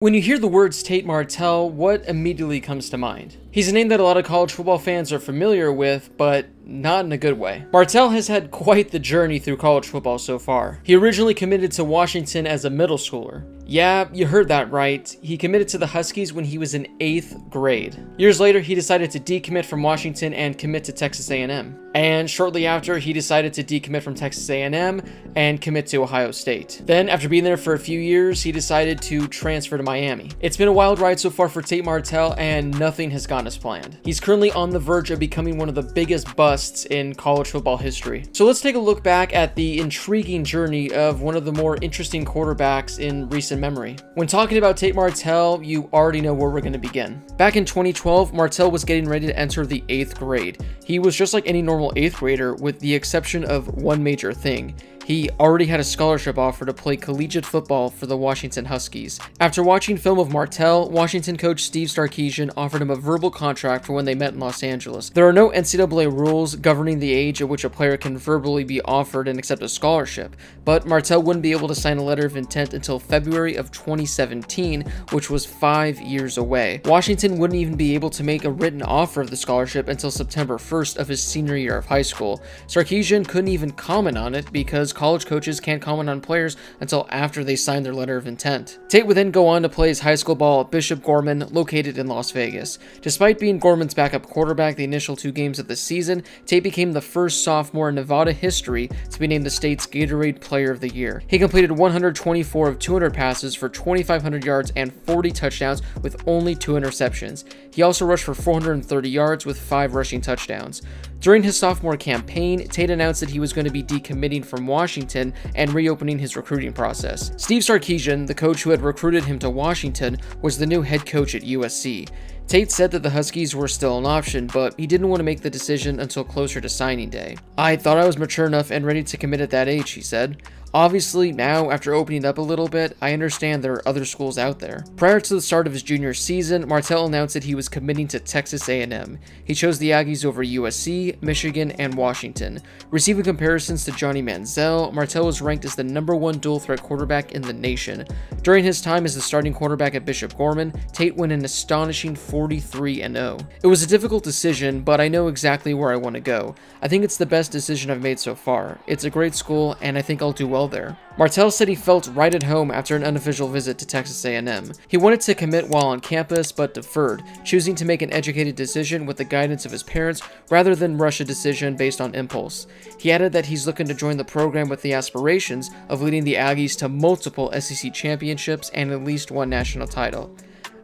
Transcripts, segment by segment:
When you hear the words Tate Martell, what immediately comes to mind? He's a name that a lot of college football fans are familiar with, but not in a good way. Martell has had quite the journey through college football so far. He originally committed to Washington as a middle schooler. Yeah, you heard that right. He committed to the Huskies when he was in 8th grade. Years later, he decided to decommit from Washington and commit to Texas A&M. And shortly after, he decided to decommit from Texas A&M and commit to Ohio State. Then, after being there for a few years, he decided to transfer to Miami. It's been a wild ride so far for Tate Martell, and nothing has gone as planned. He's currently on the verge of becoming one of the biggest busts in college football history. So let's take a look back at the intriguing journey of one of the more interesting quarterbacks in recent memory. When talking about Tate Martell, you already know where we're going to begin. Back in 2012, Martell was getting ready to enter the 8th grade. He was just like any normal 8th grader, with the exception of one major thing. He already had a scholarship offer to play collegiate football for the Washington Huskies. After watching film of Martell, Washington coach Steve Sarkisian offered him a verbal contract for when they met in Los Angeles. There are no NCAA rules governing the age at which a player can verbally be offered and accept a scholarship, but Martell wouldn't be able to sign a letter of intent until February of 2017, which was 5 years away. Washington wouldn't even be able to make a written offer of the scholarship until September 1st of his senior year of high school. Sarkisian couldn't even comment on it because college coaches can't comment on players until after they sign their letter of intent. Tate would then go on to play his high school ball at Bishop Gorman, located in Las Vegas. Despite being Gorman's backup quarterback the initial 2 games of the season, Tate became the first sophomore in Nevada history to be named the state's Gatorade Player of the Year. He completed 124 of 200 passes for 2,500 yards and 40 touchdowns with only 2 interceptions. He also rushed for 430 yards with 5 rushing touchdowns. During his sophomore campaign, Tate announced that he was going to be decommitting from Washington and reopening his recruiting process. Steve Sarkisian, the coach who had recruited him to Washington, was the new head coach at USC. Tate said that the Huskies were still an option, but he didn't want to make the decision until closer to signing day. "I thought I was mature enough and ready to commit at that age," he said. "Obviously, now, after opening up a little bit, I understand there are other schools out there." Prior to the start of his junior season, Martell announced that he was committing to Texas A&M. He chose the Aggies over USC, Michigan, and Washington. Receiving comparisons to Johnny Manziel, Martell was ranked as the #1 dual-threat quarterback in the nation. During his time as the starting quarterback at Bishop Gorman, Tate went an astonishing 43-0. It was a difficult decision, but I know exactly where I want to go. I think it's the best decision I've made so far. It's a great school, and I think I'll do well there. Martell said he felt right at home after an unofficial visit to Texas A&M. He wanted to commit while on campus, but deferred, choosing to make an educated decision with the guidance of his parents rather than rush a decision based on impulse. He added that he's looking to join the program with the aspirations of leading the Aggies to multiple SEC championships and at least 1 national title.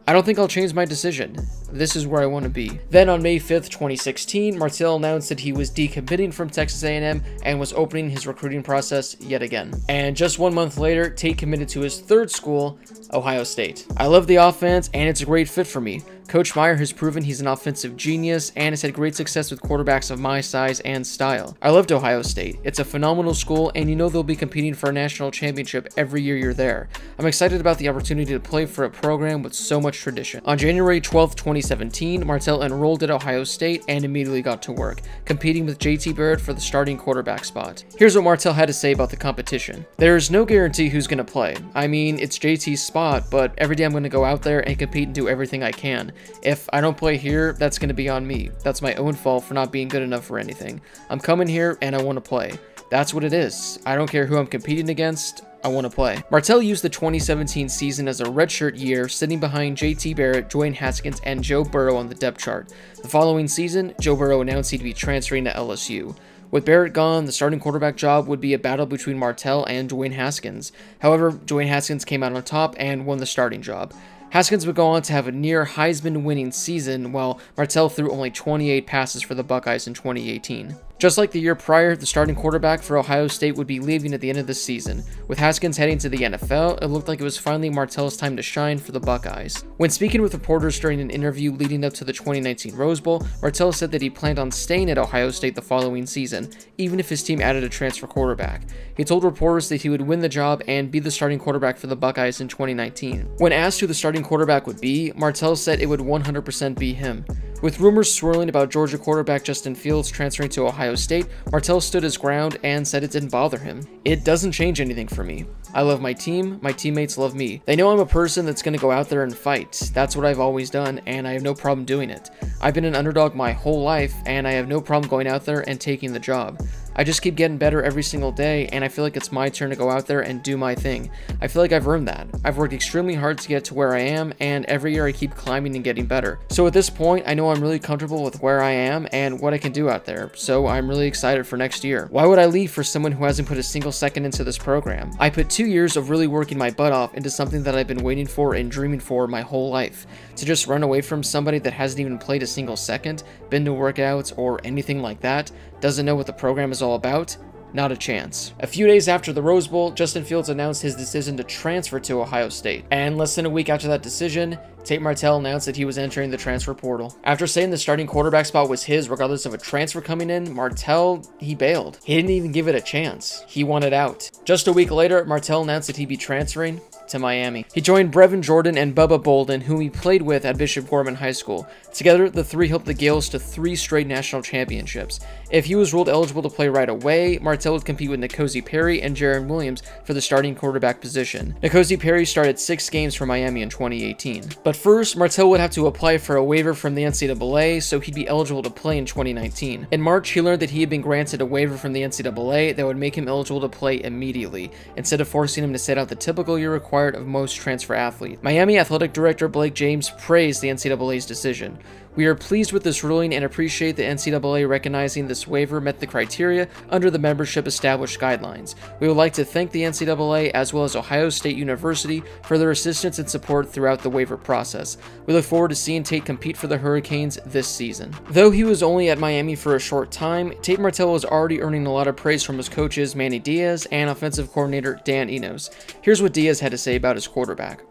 "I don't think I'll change my decision. This is where I want to be." Then on May 5th, 2016, Martell announced that he was decommitting from Texas A&M and was opening his recruiting process yet again. And just 1 month later, Tate committed to his 3rd school, Ohio State. "I love the offense, and it's a great fit for me. Coach Meyer has proven he's an offensive genius and has had great success with quarterbacks of my size and style. I loved Ohio State. It's a phenomenal school, and you know they'll be competing for a national championship every year you're there. I'm excited about the opportunity to play for a program with so much tradition." On January 12th, 2017, Martell enrolled at Ohio State and immediately got to work, competing with JT Barrett for the starting quarterback spot. Here's what Martell had to say about the competition. "There's no guarantee who's going to play. I mean, it's JT's spot, but every day I'm going to go out there and compete and do everything I can. If I don't play here, that's going to be on me. That's my own fault for not being good enough for anything. I'm coming here and I want to play. That's what it is. I don't care who I'm competing against. I want to play." Martell used the 2017 season as a redshirt year, sitting behind JT Barrett, Dwayne Haskins, and Joe Burrow on the depth chart. The following season, Joe Burrow announced he'd be transferring to LSU. With Barrett gone, the starting quarterback job would be a battle between Martell and Dwayne Haskins. However, Dwayne Haskins came out on top and won the starting job. Haskins would go on to have a near Heisman-winning season, while Martell threw only 28 passes for the Buckeyes in 2018. Just like the year prior, the starting quarterback for Ohio State would be leaving at the end of the season. With Haskins heading to the NFL, it looked like it was finally Martell's time to shine for the Buckeyes. When speaking with reporters during an interview leading up to the 2019 Rose Bowl, Martell said that he planned on staying at Ohio State the following season, even if his team added a transfer quarterback. He told reporters that he would win the job and be the starting quarterback for the Buckeyes in 2019. When asked who the starting quarterback would be, Martell said it would 100% be him. With rumors swirling about Georgia quarterback Justin Fields transferring to Ohio State, Martell stood his ground and said it didn't bother him. "It doesn't change anything for me. I love my team, my teammates love me. They know I'm a person that's going to go out there and fight. That's what I've always done, and I have no problem doing it. I've been an underdog my whole life, and I have no problem going out there and taking the job. I just keep getting better every single day, and I feel like it's my turn to go out there and do my thing. I feel like I've earned that. I've worked extremely hard to get to where I am, and every year I keep climbing and getting better. So at this point, I know I'm really comfortable with where I am and what I can do out there, so I'm really excited for next year. Why would I leave for someone who hasn't put a single second into this program? I put 2 years of really working my butt off into something that I've been waiting for and dreaming for my whole life. To just run away from somebody that hasn't even played a single second, been to workouts, or anything like that, doesn't know what the program is all about? Not a chance." A few days after the Rose Bowl, Justin Fields announced his decision to transfer to Ohio State. And less than a week after that decision, Tate Martell announced that he was entering the transfer portal. After saying the starting quarterback spot was his regardless of a transfer coming in, Martell, he bailed. He didn't even give it a chance. He wanted out. Just a week later, Martell announced that he'd be transferring to Miami. He joined Brevin Jordan and Bubba Bolden, whom he played with at Bishop Gorman High School. Together, the three helped the Gales to 3 straight national championships. If he was ruled eligible to play right away, Martell would compete with N'Kosi Perry and Jaron Williams for the starting quarterback position. N'Kosi Perry started 6 games for Miami in 2018. But first, Martell would have to apply for a waiver from the NCAA, so he'd be eligible to play in 2019. In March, he learned that he had been granted a waiver from the NCAA that would make him eligible to play immediately, instead of forcing him to sit out the typical year required of most transfer athletes. Miami Athletic Director Blake James praised the NCAA's decision. "We are pleased with this ruling and appreciate the NCAA recognizing this waiver met the criteria under the membership established guidelines. We would like to thank the NCAA as well as Ohio State University for their assistance and support throughout the waiver process. We look forward to seeing Tate compete for the Hurricanes this season." Though he was only at Miami for a short time, Tate Martell was already earning a lot of praise from his coaches Manny Diaz and offensive coordinator Dan Enos. Here's what Diaz had to say about his quarterback.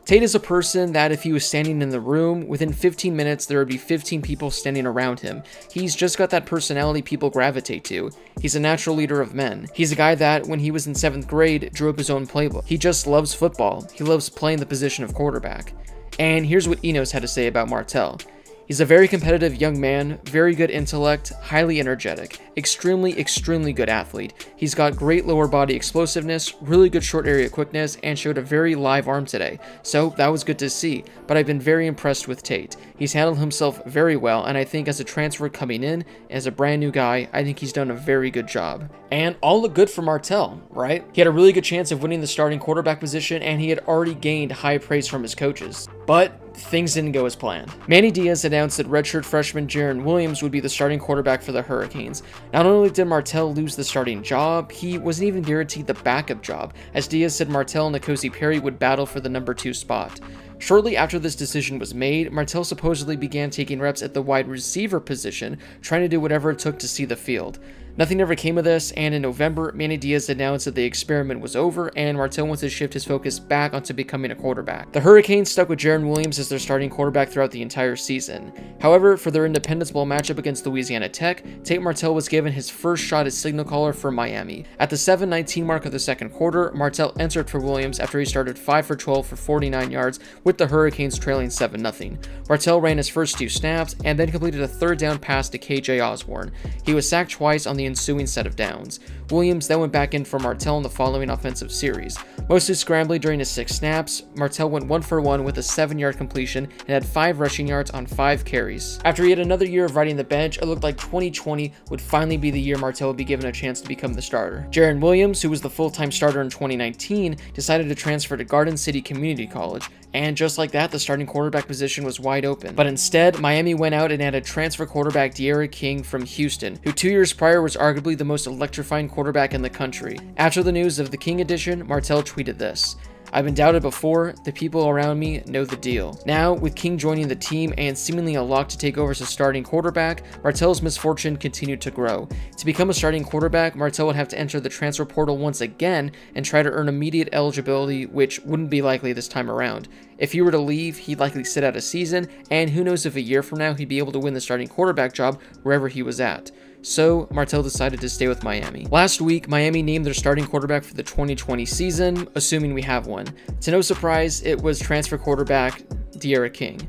"Tate is a person that if he was standing in the room, within 15 minutes there would be 15 people standing around him. He's just got that personality people gravitate to. He's a natural leader of men. He's a guy that, when he was in 7th grade, drew up his own playbook. He just loves football. He loves playing the position of quarterback." And here's what Enos had to say about Martell. "He's a very competitive young man, very good intellect, highly energetic, extremely good athlete. He's got great lower body explosiveness, really good short area quickness, and showed a very live arm today. So that was good to see, but I've been very impressed with Tate. He's handled himself very well, and I think as a transfer coming in, as a brand new guy, I think he's done a very good job." And all looked good for Martell, right? He had a really good chance of winning the starting quarterback position, and he had already gained high praise from his coaches. But things didn't go as planned. Manny Diaz announced that redshirt freshman Jaron Williams would be the starting quarterback for the Hurricanes. Not only did Martell lose the starting job, he wasn't even guaranteed the backup job, as Diaz said Martell and N'Kosi Perry would battle for the number 2 spot. Shortly after this decision was made, Martell supposedly began taking reps at the wide receiver position, trying to do whatever it took to see the field. Nothing ever came of this, and in November, Manny Diaz announced that the experiment was over and Martell wants to shift his focus back onto becoming a quarterback. The Hurricanes stuck with Jaron Williams as their starting quarterback throughout the entire season. However, for their Independence Bowl matchup against Louisiana Tech, Tate Martell was given his first shot as signal caller for Miami. At the 7:19 mark of the second quarter, Martell entered for Williams after he started 5 for 12 for 49 yards with the Hurricanes trailing 7-0. Martell ran his first 2 snaps and then completed a 3rd down pass to KJ Osborne. He was sacked twice on the ensuing set of downs. Williams then went back in for Martell in the following offensive series. Mostly scrambling during his 6 snaps, Martell went 1 for 1 with a 7-yard completion and had 5 rushing yards on 5 carries. After yet another year of riding the bench, it looked like 2020 would finally be the year Martell would be given a chance to become the starter. Jaron Williams, who was the full-time starter in 2019, decided to transfer to Garden City Community College, and just like that, the starting quarterback position was wide open. But instead, Miami went out and added transfer quarterback De'Ara King from Houston, who 2 years prior was arguably the most electrifying quarterback in the country. After the news of the King addition, Martell tweeted this: "I've been doubted before, the people around me know the deal." Now, with King joining the team and seemingly a lock to take over as a starting quarterback, Martell's misfortune continued to grow. To become a starting quarterback, Martell would have to enter the transfer portal once again and try to earn immediate eligibility, which wouldn't be likely this time around. If he were to leave, he'd likely sit out a season, and who knows if a year from now he'd be able to win the starting quarterback job wherever he was at. So, Martell decided to stay with Miami. Last week, Miami named their starting quarterback for the 2020 season, assuming we have one. To no surprise, it was transfer quarterback De'Ara King.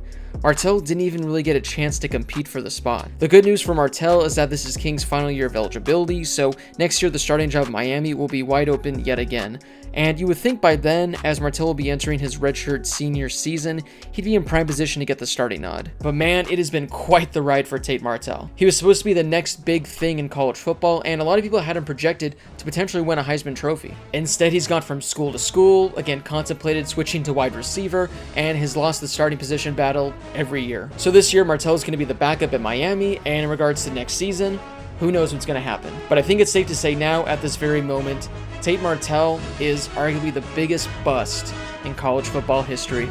Martell didn't even really get a chance to compete for the spot. The good news for Martell is that this is King's final year of eligibility, so next year the starting job at Miami will be wide open yet again. And you would think by then, as Martell will be entering his redshirt senior season, he'd be in prime position to get the starting nod. But man, it has been quite the ride for Tate Martell. He was supposed to be the next big thing in college football, and a lot of people had him projected to potentially win a Heisman Trophy. Instead, he's gone from school to school, again contemplated switching to wide receiver, and has lost the starting position battle every year. So this year, Martell is going to be the backup at Miami, and in regards to next season, who knows what's going to happen. But I think it's safe to say now, at this very moment, Tate Martell is arguably the biggest bust in college football history.